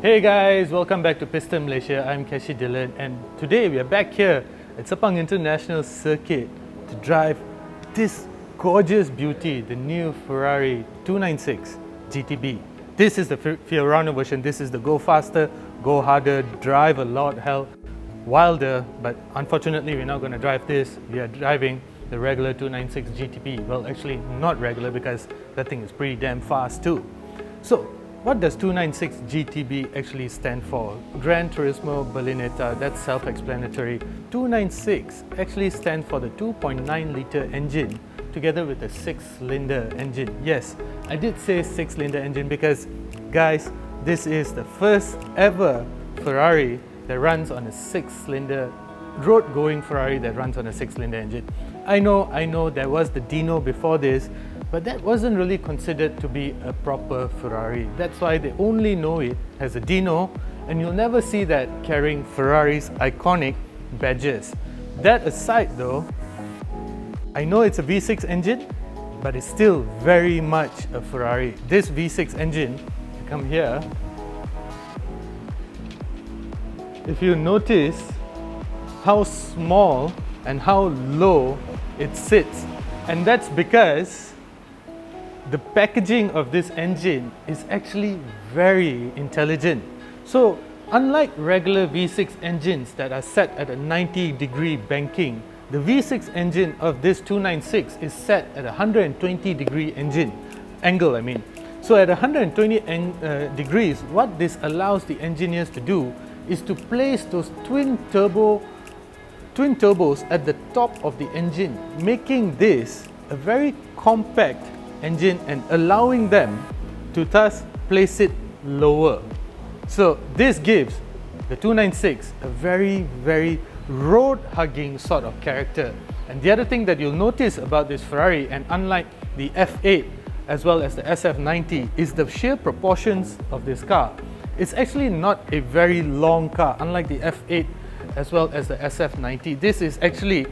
Hey guys, welcome back to Piston Malaysia. I'm Keshi Dylan and today we are back here at Sepang International Circuit to drive this gorgeous beauty, the new Ferrari 296 GTB. This is the Fiorano version. This is the go faster, go harder, drive a lot, hell, wilder, but unfortunately we're not going to drive this. We are driving the regular 296 GTB. Well, actually not regular because that thing is pretty damn fast too. So what does 296 GTB actually stand for? Gran Turismo Berlinetta, that's self-explanatory. 296 actually stands for the 2.9 litre engine together with a 6-cylinder engine. Yes, I did say 6-cylinder engine because, guys, this is the first ever Ferrari that runs on a 6-cylinder, road-going Ferrari that runs on a 6-cylinder engine. I know there was the Dino before this, but that wasn't really considered to be a proper Ferrari. That's why they only know it as a Dino, and you'll never see that carrying Ferrari's iconic badges. That aside though, I know it's a V6 engine, but it's still very much a Ferrari. This V6 engine, come here, if you notice how small and how low it sits, and that's because the packaging of this engine is actually very intelligent. So unlike regular V6 engines that are set at a 90-degree banking, the V6 engine of this 296 is set at a 120-degree angle. So at 120 degrees, what this allows the engineers to do is to place those twin turbos at the top of the engine, making this a very compact engine and allowing them to thus place it lower. So this gives the 296 a very, very road-hugging sort of character. And the other thing that you'll notice about this Ferrari, and unlike the F8 as well as the SF90, is the sheer proportions of this car. It's actually not a very long car, unlike the F8 as well as the SF90. This is actually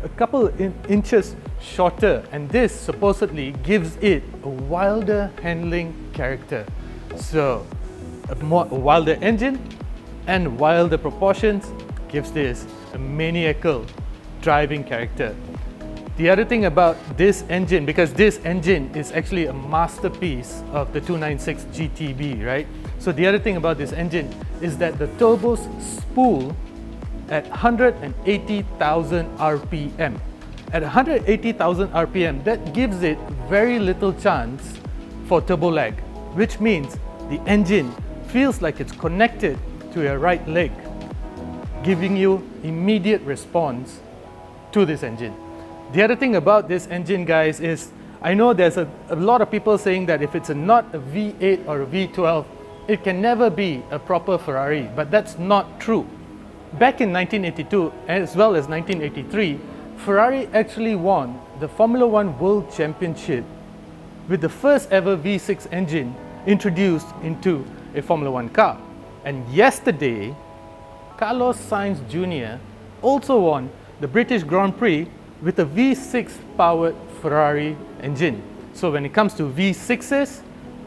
a couple inches shorter, and this supposedly gives it a wilder handling character. So a wilder engine and wilder proportions gives this a maniacal driving character. The other thing about this engine, because this engine is actually a masterpiece of the 296 GTB, right? So the other thing about this engine is that the turbos spool at 180,000 RPM. At 180,000 RPM, that gives it very little chance for turbo lag, which means the engine feels like it's connected to your right leg, giving you immediate response to this engine. The other thing about this engine, guys, is I know there's a lot of people saying that if it's not a V8 or a V12, it can never be a proper Ferrari, but that's not true. Back in 1982 as well as 1983, Ferrari actually won the Formula One World Championship with the first ever V6 engine introduced into a Formula One car. And yesterday, Carlos Sainz Jr. also won the British Grand Prix with a V6 powered Ferrari engine. So when it comes to V6s,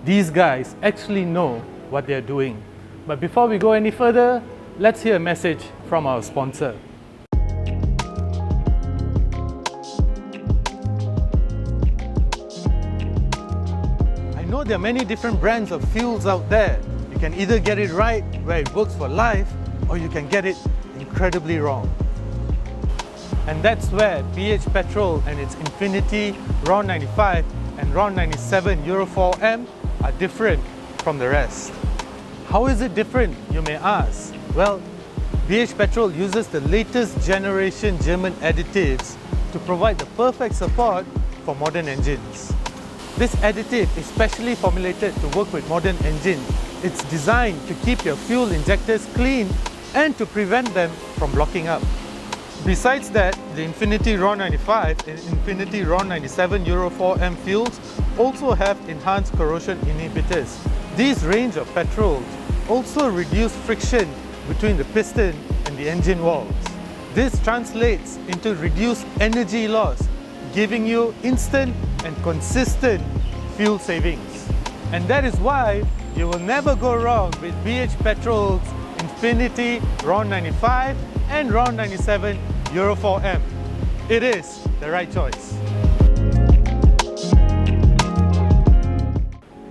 these guys actually know what they're doing. But before we go any further, let's hear a message from our sponsor. I know there are many different brands of fuels out there. You can either get it right where it works for life, or you can get it incredibly wrong. And that's where PH Petrol and its Infinity RON 95 and RON 97 Euro 4M are different from the rest. How is it different, you may ask? Well, PH Petrol uses the latest generation German additives to provide the perfect support for modern engines. This additive is specially formulated to work with modern engines. It's designed to keep your fuel injectors clean and to prevent them from blocking up. Besides that, the Infinity RON 95 and Infinity RON 97 Euro 4M fuels also have enhanced corrosion inhibitors. These range of petrols also reduce friction between the piston and the engine walls. This translates into reduced energy loss, giving you instant and consistent fuel savings. And that is why you will never go wrong with BH Petrol's Infinity RON 95 and RON 97 Euro 4M. It is the right choice.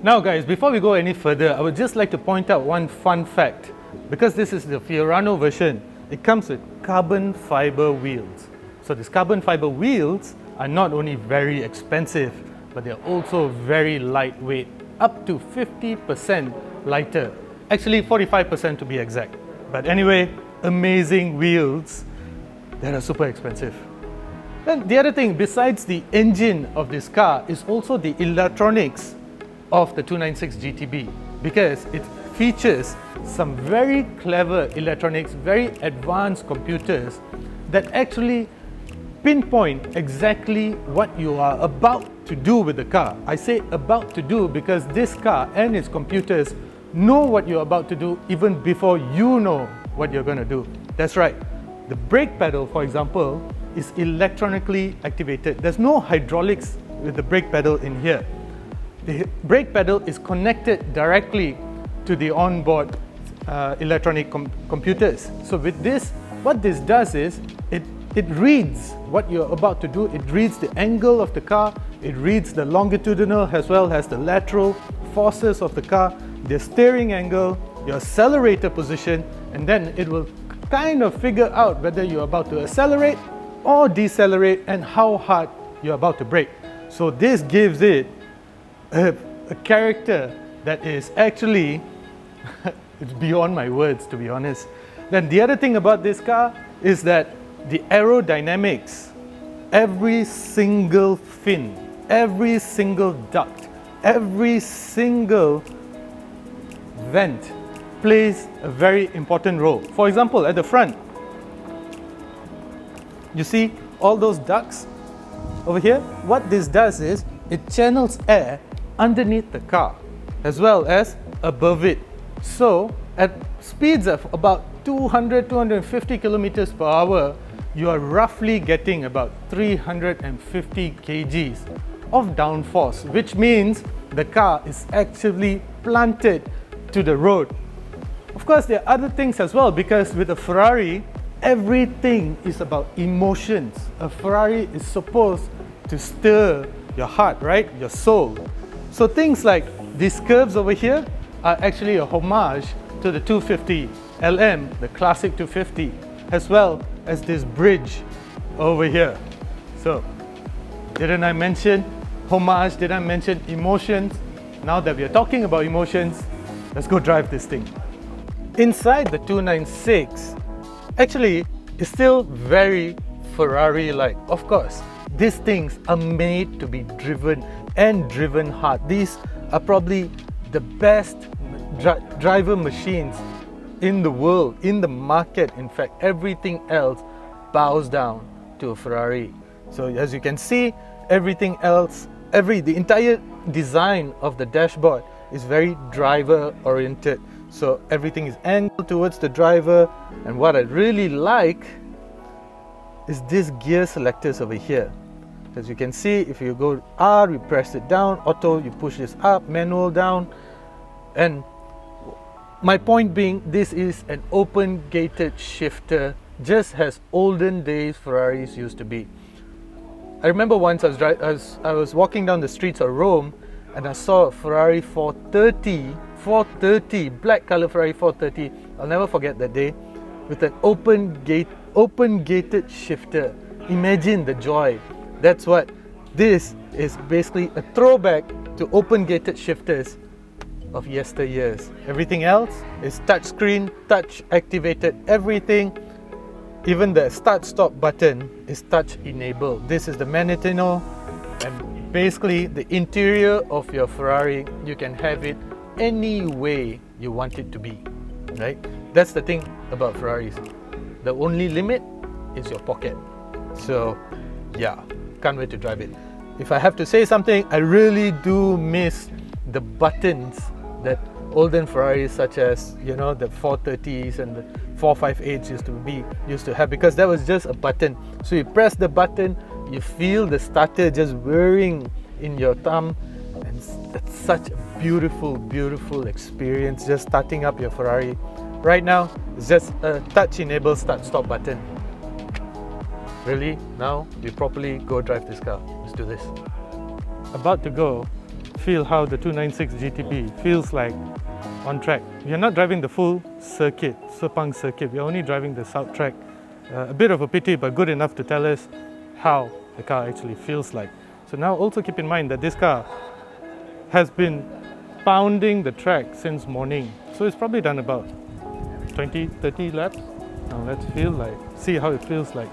Now guys, before we go any further, I would just like to point out one fun fact. Because this is the Fiorano version, it comes with carbon fiber wheels. So these carbon fiber wheels are not only very expensive, but they're also very lightweight, up to 50% lighter. Actually 45% to be exact. But anyway, amazing wheels that are super expensive. Then the other thing, besides the engine of this car, is also the electronics of the 296 GTB, because it features some very clever electronics, very advanced computers that actually pinpoint exactly what you are about to do with the car. I say about to do because this car and its computers know what you're about to do even before you know what you're going to do. That's right. The brake pedal, for example, is electronically activated. There's no hydraulics with the brake pedal in here. The brake pedal is connected directly to the onboard electronic computers. So with this, what this does is it reads what you're about to do. It reads the angle of the car, it reads the longitudinal as well as the lateral forces of the car, the steering angle, your accelerator position, and then it will kind of figure out whether you're about to accelerate or decelerate and how hard you're about to brake. So this gives it a character that is actually it's beyond my words, to be honest. Then the other thing about this car is that the aerodynamics, every single fin, every single duct, every single vent plays a very important role. For example, at the front, you see all those ducts over here? What this does is it channels air underneath the car as well as above it. So at speeds of about 200-250 kilometers per hour, you are roughly getting about 350 kgs of downforce, which means the car is actually planted to the road. Of course, there are other things as well, because with a Ferrari, everything is about emotions. A Ferrari is supposed to stir your heart, right? Your soul. So things like these curves over here are actually a homage to the 250 LM, the classic 250, as well as this bridge over here. So, didn't I mention homage? Did I mention emotions? Now that we are talking about emotions, let's go drive this thing. Inside the 296, actually, is still very Ferrari-like. Of course, these things are made to be driven and driven hard. These are probably the best driver machines in the world, in the market. In fact, everything else bows down to a Ferrari. So as you can see, everything else, the entire design of the dashboard is very driver oriented. So everything is angled towards the driver, and what I really like is this gear selectors over here. As you can see, if you go R, you press it down, auto, you push this up, manual down. And my point being, this is an open gated shifter, just as olden days Ferraris used to be. I remember once I was walking down the streets of Rome, and I saw a Ferrari 430, black color Ferrari 430. I'll never forget that day, with an open gated shifter. Imagine the joy. That's what this is, basically a throwback to open gated shifters of yesteryears. Everything else is touchscreen, touch activated, everything. Even the start stop button is touch enabled. This is the Manettino, and basically the interior of your Ferrari, you can have it any way you want it to be, right? That's the thing about Ferraris. The only limit is your pocket. So yeah, can't wait to drive it. If I have to say something, I really do miss the buttons that olden Ferraris, such as, you know, the 430s and the 458s used to have, because that was just a button. So you press the button, you feel the starter just whirring in your thumb, and that's such a beautiful, beautiful experience just starting up your Ferrari. Right now, it's just a touch-enabled start-stop button. Really? Now, we properly go drive this car. Let's do this. About to go, feel how the 296 GTB feels like on track. We are not driving the full circuit, Sepang Circuit. We are only driving the south track. A bit of a pity, but good enough to tell us how the car actually feels like. So now also keep in mind that this car has been pounding the track since morning. So it's probably done about 20, 30 laps. Now let's see how it feels like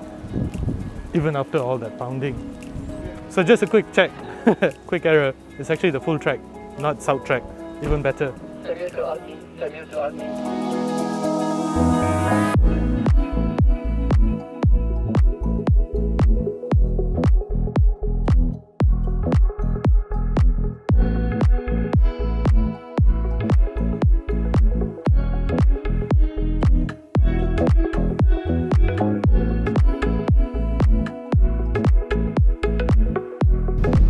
even after all that pounding. So just a quick check, quick error. It's actually the full track, not south track. Even better.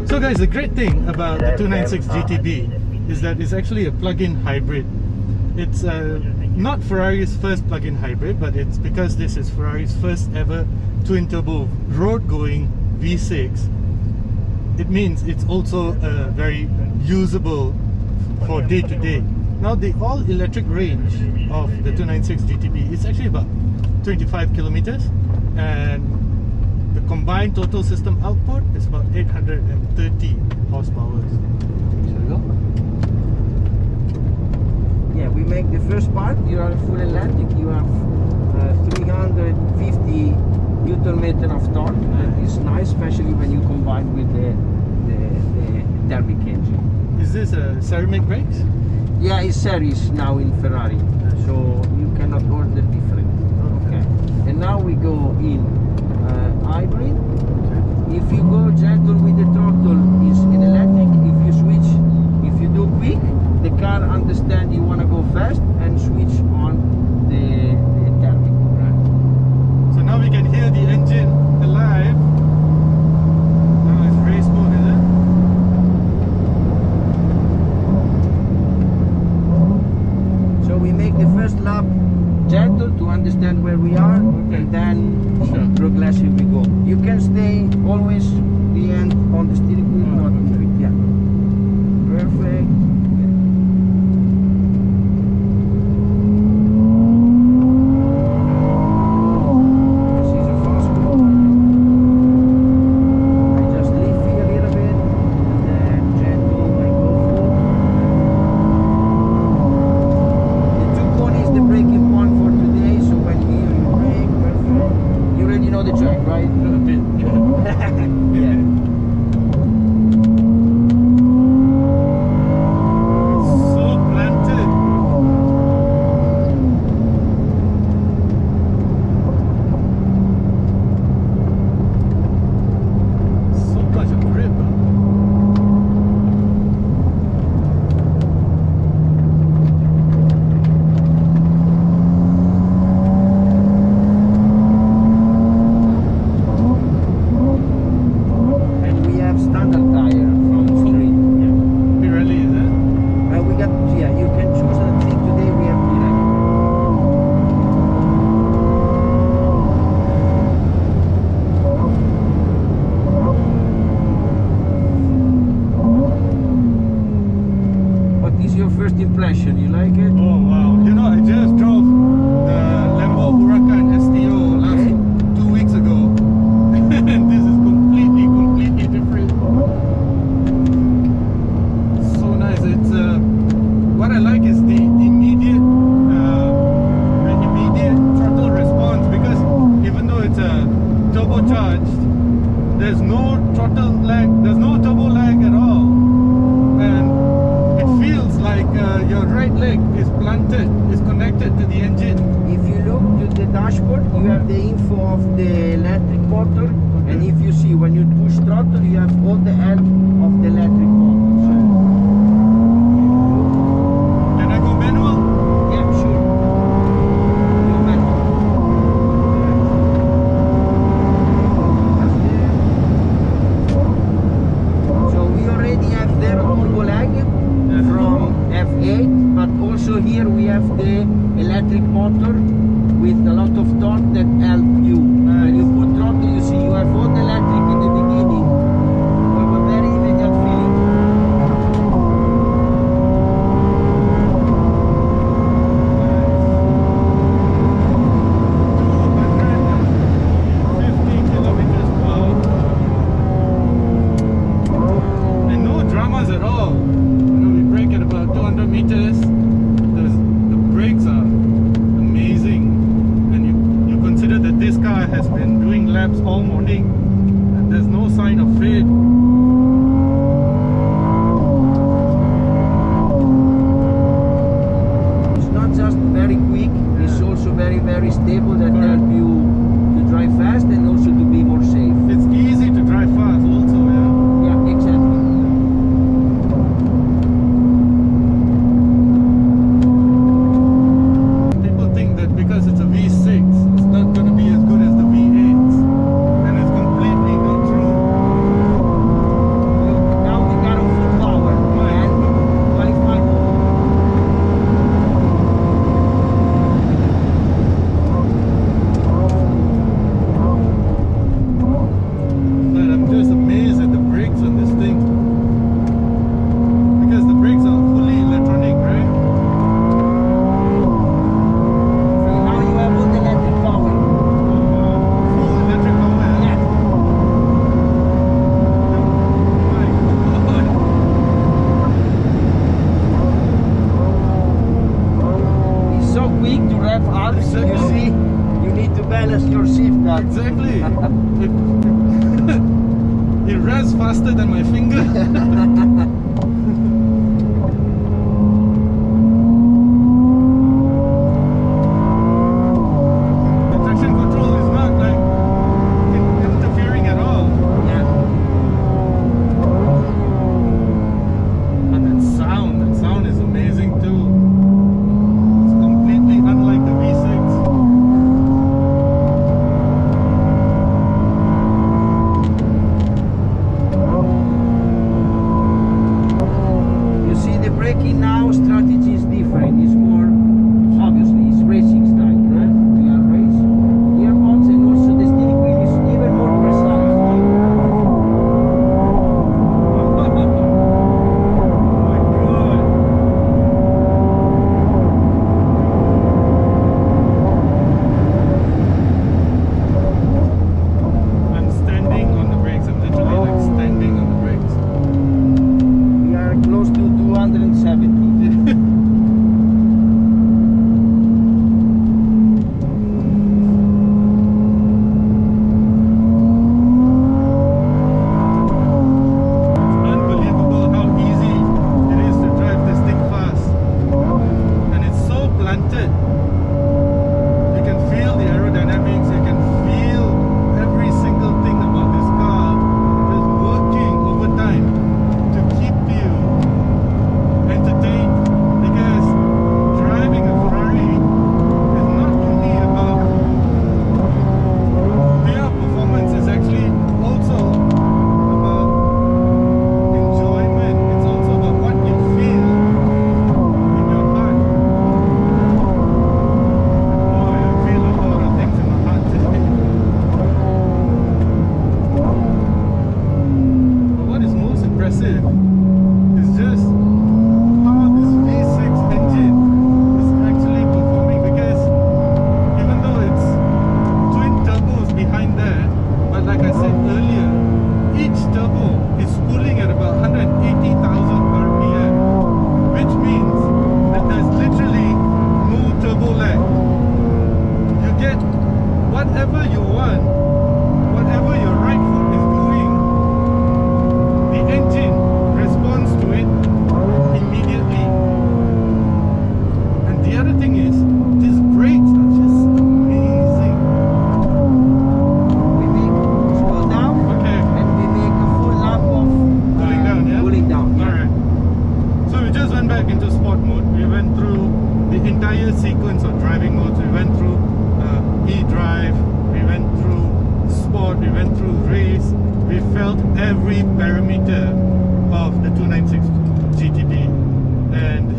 So guys, the great thing about the 296 GTB is that it's actually a plug-in hybrid. It's not Ferrari's first plug-in hybrid, but it's because this is Ferrari's first ever twin-turbo road-going V6. It means it's also very usable for day-to-day. Now the all-electric range of the 296 GTB is actually about 25 kilometers, and the combined total system output is about 830 horsepower. Shall we go? Yeah, we make the first part. You are full electric. You have 350 Newton meter of torque, and it's nice, especially when you combine with the thermic engine. Is this a ceramic brakes? Yeah, it's series now in Ferrari, so you cannot order different. Okay. And now we go in hybrid. If you go gentle with the throttle, is in electric. If you switch, if you do quick, the car understand you want to go fast and switch on the thermic. Right. So now we can hear the engine alive. Now it's race mode, is it? So we make the first lap gentle to understand where we are, and then progressive we go. You can stay always the end on the steering wheel, not move it. Yeah. Perfect. This is a fast move. I just leave here a little bit, and then gentle I go full. The 2 cone is the braking point for today, so when here you brake, perfect. You already know the track, right? A bit. Yeah. So planted. So much of grip. And we have standard tire from street. Yeah. Pirelli, is it? We got, yeah, you can choose. I think today we have Pirelli. What is your first impression? You like it? Oh wow! You know, I just drove the Lambo Huracan STO last 2 weeks ago, and this is completely different. So nice. It's what I like is the immediate throttle response, because even though it's turbocharged, there's no throttle lag. There's no turbo lag at all, and it feels like your right leg is planted, is connected to the engine. If you look to the dashboard, you have the info of the electric motor, and if you see when you push throttle, you have all the help of the electric motor. So, Can I go manual? yeah, sure. You manual. So we already have their turbo lag from here we have the electric motor with a lot of torque that help you. When you put throttle, you see you have all the electric in the beginning. You have a very immediate feeling. At all. You know, we brake at about 200 meters. The brakes are amazing, and you consider that this car has been doing laps all morning, and there's no sign of fade. It's not just very quick, it's also very stable, that help you to drive fast and also to be more safe. It's easy to drive fast also, yeah? Yeah, exactly. Because it's a V6, it's not going to be as good as the V8s, and it's completely not true. Now we got on full power and 25 more. But I'm just amazed at the brakes on this thing, because the brakes are fully electronic, right? You see, you need to balance your shift now. Exactly. It revs faster than my finger. The traction control is not like interfering at all. Yeah. And that sound is amazing too. Unlike the V6. You see, the braking now strategy is different. It's more, obviously, it's racing style. Right? We are race gearbox, and also the steering wheel is even more precise. Close to 270. Unbelievable how easy it is to drive this thing fast, and it's so planted. You can feel the aerodynamics, you can feel every single thing about this car just working over time to keep you entertained, because driving a Ferrari is not only about pure performance, it's actually also about enjoyment. It's also about what you feel in your heart. Boy, I feel a lot of things in my heart today. But what is most impressive is just how this V6 engine is actually performing, because even though it's twin turbos behind there, but like I said earlier, each turbo is spooling at about 180,000 RPM, which means that there's literally no turbo lag. You get whatever you want, whatever your right foot is doing, the engine responds to it immediately. And the other thing is, these brakes are just amazing. We make slow down, Okay, and we make a full lap of cooling down, yeah? cooling down. Yeah. Alright. So we just went back into sport mode. We went through the entire sequence of driving modes. We went through e-drive, we went through sport, we went through race. We felt every parameter of the 296 GTB, and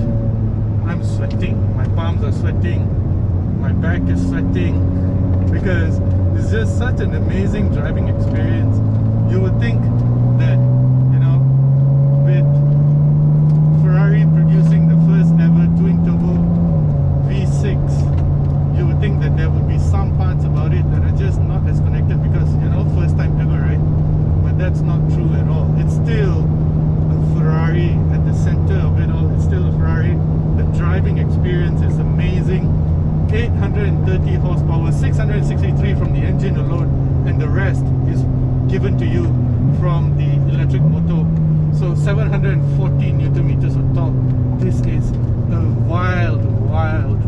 I'm sweating, my palms are sweating, my back is sweating, because it's just such an amazing driving experience. You would think that, you know, with Ferrari producing the first ever twin turbo V6, you would think that there would be some parts about it that are just not as connected because, you know, first time ever, right? But that's not true at all. It's still a Ferrari at the center of it all. It's still a Ferrari. The driving experience is amazing. 830 horsepower, 663 from the engine alone, and the rest is given to you from the electric motor. So 740 Newton meters of torque. This is a wild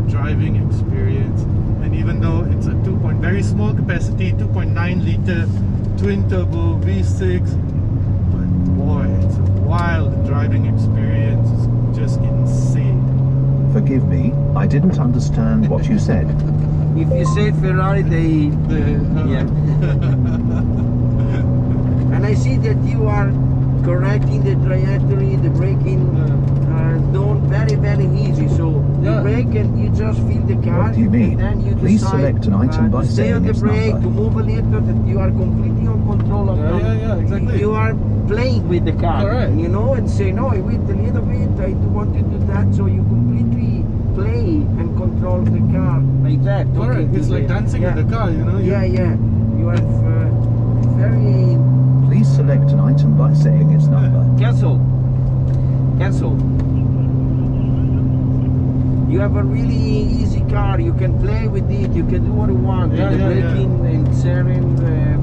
driving experience. And even though it's a very small capacity, 2.9 liter twin turbo V6, but boy, it's a wild driving experience. It's just insane. Forgive me, I didn't understand what you said. If you say Ferrari, yeah. And I see that you are correcting the trajectory, the braking done very easy. So you brake and you just feel the car. What do you mean? And then you Please decide, select an item by to stay on saying the its brake, number. to move a little, that you are completely on control of exactly. You are playing with the car, Correct. you know, and say, no, I wait a little bit, I want to do that. So you completely play and control the car like that. Correct. It's like dancing with the car, you know. Yeah. You have very... Please select an item by saying its number. Cancel. You have a really easy car. You can play with it. You can do what you want. Yeah, braking and steering,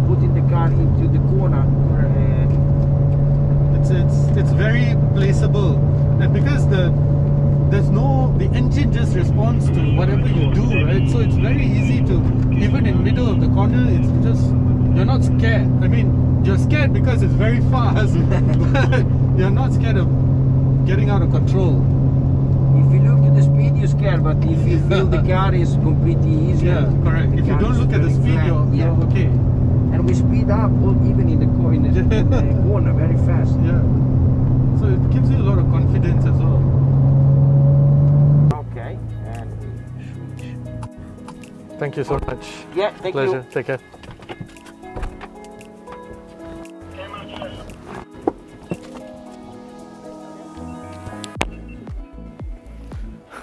putting the car into the corner. It's very placeable, and because the engine just responds to whatever you do, right? So it's very easy to, even in middle of the corner, it's just, you're not scared. I mean, you're scared because it's very fast, but you're not scared of getting out of control. If you look at the speed, you're scared, but if you feel the car is completely easy. Yeah, correct. If you don't look at the speed, you're okay. And we speed up even in the corner very fast. Yeah. So it gives you a lot of confidence as well. Okay, and we switch. Thank you so much. Yeah, thank Pleasure. you. Take care.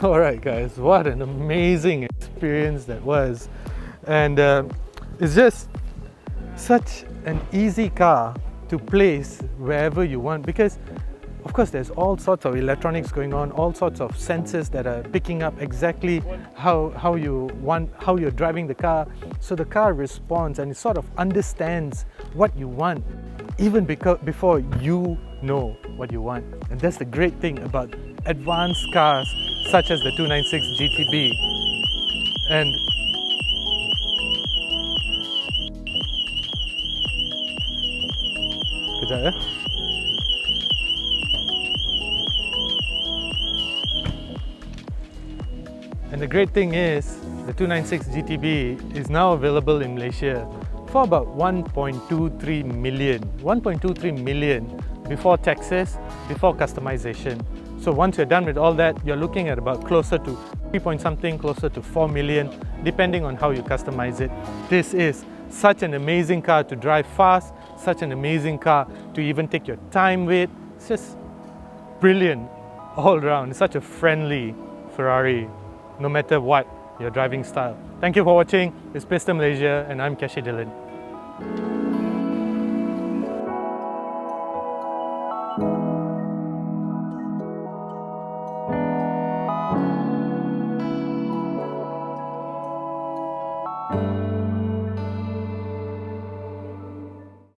Alright guys, what an amazing experience that was. And it's just such an easy car to place wherever you want, because of course there's all sorts of electronics going on, all sorts of sensors that are picking up exactly how you're driving the car. So the car responds and it sort of understands what you want even before you know what you want. And that's the great thing about advanced cars such as the 296 GTB. And kejap ya. And the great thing is, the 296 GTB is now available in Malaysia for about 1.23 million. 1.23 million before taxes, before customization. So once you're done with all that, you're looking at about closer to 3 point something, closer to 4 million, depending on how you customize it. This is such an amazing car to drive fast, such an amazing car to even take your time with. It's just brilliant all around. It's such a friendly Ferrari, no matter what your driving style. Thank you for watching. It's Pista Malaysia and I'm Kashi Dylan.